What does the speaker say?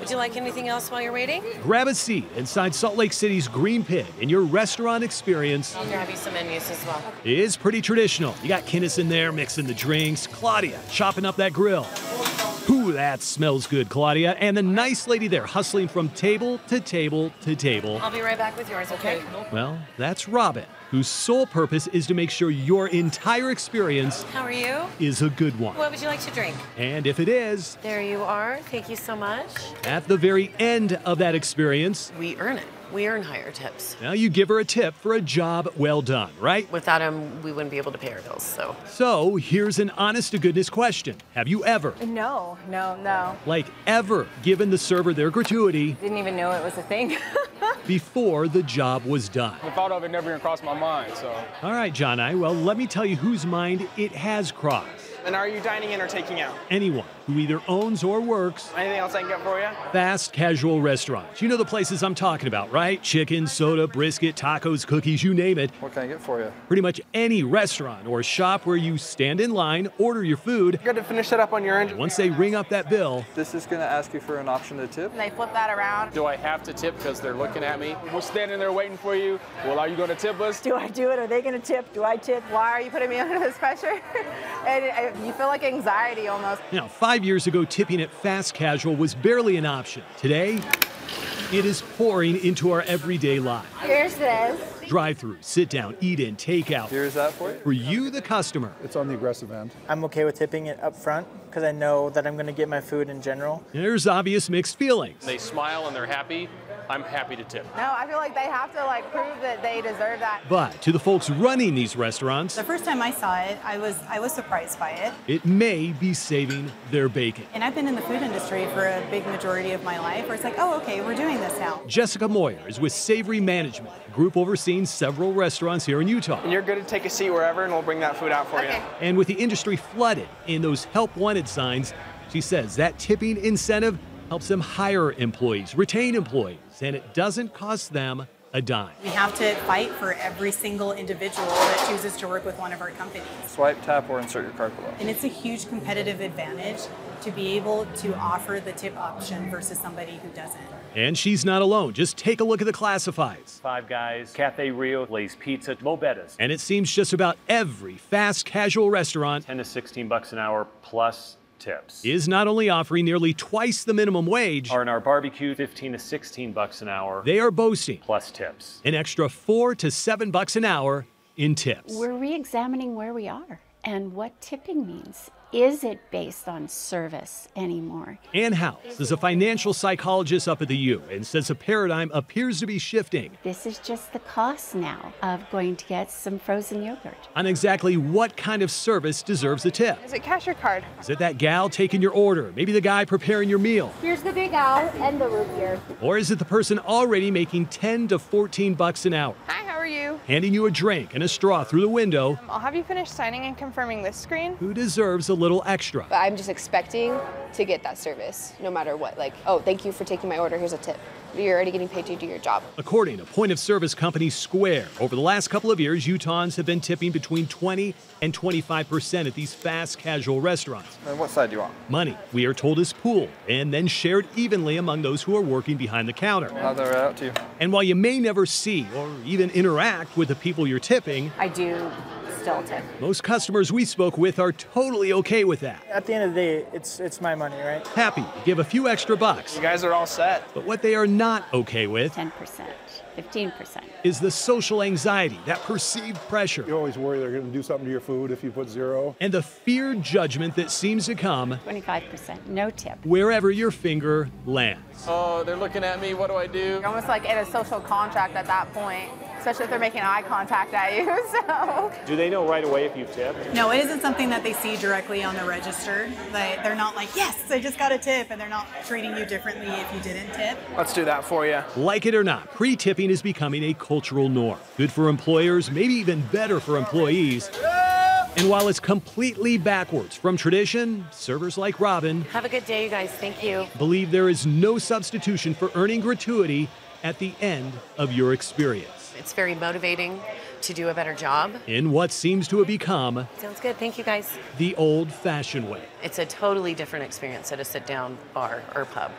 Would you like anything else while you're waiting? Grab a seat inside Salt Lake City's Green Pig, and your restaurant experience I'll grab you some menus as well. is pretty traditional. You got Kenneth in there mixing the drinks, Claudia chopping up that grill. Ooh, that smells good, Claudia. And the nice lady there hustling from table to table to table. I'll be right back with yours, okay? Well, that's Robin, whose sole purpose is to make sure your entire experience How are you? is a good one. What would you like to drink? And if it is, There you are. Thank you so much. at the very end of that experience, We earn it. We earn higher tips. now you give her a tip for a job well done, right? Without them, we wouldn't be able to pay our bills, so. So here's an honest-to-goodness question. Have you ever, No. like ever, given the server their gratuity Didn't even know it was a thing. before the job was done? The thought of it never even crossed my mind, so. All right, John well, let me tell you whose mind it has crossed. And are you dining in or taking out? Anyone who either owns or works Anything else I can get for you? fast casual restaurants. You know the places I'm talking about, right? Chicken, soda, brisket, tacos, cookies, you name it. What can I get for you? Pretty much any restaurant or shop where you stand in line, order your food. Good to finish that up on your end. Once they ring up that bill, This is going to ask you for an option to tip. They flip that around. Do I have to tip because they're looking at me? We're standing there waiting for you. Well, are you going to tip us? Do I do it? Are they going to tip? Do I tip? Why are you putting me under this pressure? And you feel like anxiety almost. now 5 years ago, tipping at fast casual was barely an option. Today, it is pouring into our everyday lives. Here's this. Drive-through, sit down, eat in, take out. Here's that for you. For you, the customer, It's on the aggressive end. I'm okay with tipping it up front because I know that I'm going to get my food in general. there's obvious mixed feelings. They smile and they're happy. I'm happy to tip. No, I feel like they have to prove that they deserve that. But to the folks running these restaurants, The first time I saw it, I was surprised by it. it may be saving their bacon. And I've been in the food industry for a big majority of my life where it's like, oh, okay, we're doing this now. Jessica Moyer is with Savory Management, a group overseeing several restaurants here in Utah. And you're good to take a seat wherever, and we'll bring that food out for you. And with the industry flooded in those help wanted signs, she says that tipping incentive helps them hire employees, retain employees, and it doesn't cost them a dime. We have to fight for every single individual that chooses to work with one of our companies. Swipe, tap, or insert your card below. And it's a huge competitive advantage to be able to offer the tip option versus somebody who doesn't. And she's not alone. Just take a look at the classifieds. Five Guys, Cafe Rio, Lay's Pizza, Mo Betta's. And it seems just about every fast casual restaurant 10 to 16 bucks an hour plus tips. is not only offering nearly twice the minimum wage, Or in our barbecue, 15 to 16 bucks an hour they are boasting plus tips. an extra $4 to $7 an hour in tips. We're re-examining where we are and what tipping means. Is it based on service anymore? Ann House is a financial psychologist up at the U and says a paradigm appears to be shifting This is just the cost now of going to get some frozen yogurt. on exactly what kind of service deserves a tip. Is it cash or card? Is it that gal taking your order? Maybe the guy preparing your meal? Here's the big owl and the root beer. Or is it the person already making 10 to 14 bucks an hour, Hi, how are you? handing you a drink and a straw through the window, I'll have you finish signing and confirming this screen. who deserves a little extra? But I'm just expecting to get that service no matter what. Like, oh, thank you for taking my order. Here's a tip. You're already getting paid to do your job. According to point-of-service company Square, over the last couple of years, Utahns have been tipping between 20 and 25% at these fast casual restaurants. And what side do you want? Money, we are told, is pooled and then shared evenly among those who are working behind the counter. I'll have that right out to you. And while you may never see or even interact with the people you're tipping, I do still tip. most customers we spoke with are totally okay with that. At the end of the day, it's my money, right? Happy to give a few extra bucks. You guys are all set. But what they are not okay with 10%, 15%. is the social anxiety, that perceived pressure, You always worry they're going to do something to your food if you put zero. and the feared judgment that seems to come 25%, no tip. wherever your finger lands. Oh, they're looking at me. What do I do? You're almost like in a social contract at that point, especially if they're making eye contact at you. So Do they know right away if you've tipped? No, it isn't something that they see directly on the register. They're not like, yes, I just got a tip, and they're not treating you differently if you didn't tip. Let's do that for you. Like it or not, pre-tipping is becoming a cultural norm. Good for employers, maybe even better for employees. And while it's completely backwards from tradition, servers like Robin Have a good day, you guys. Thank you. believe there is no substitution for earning gratuity at the end of your experience It's very motivating to do a better job. in what seems to have become Sounds good. Thank you, guys. the old-fashioned way. It's a totally different experience at a sit-down bar or pub.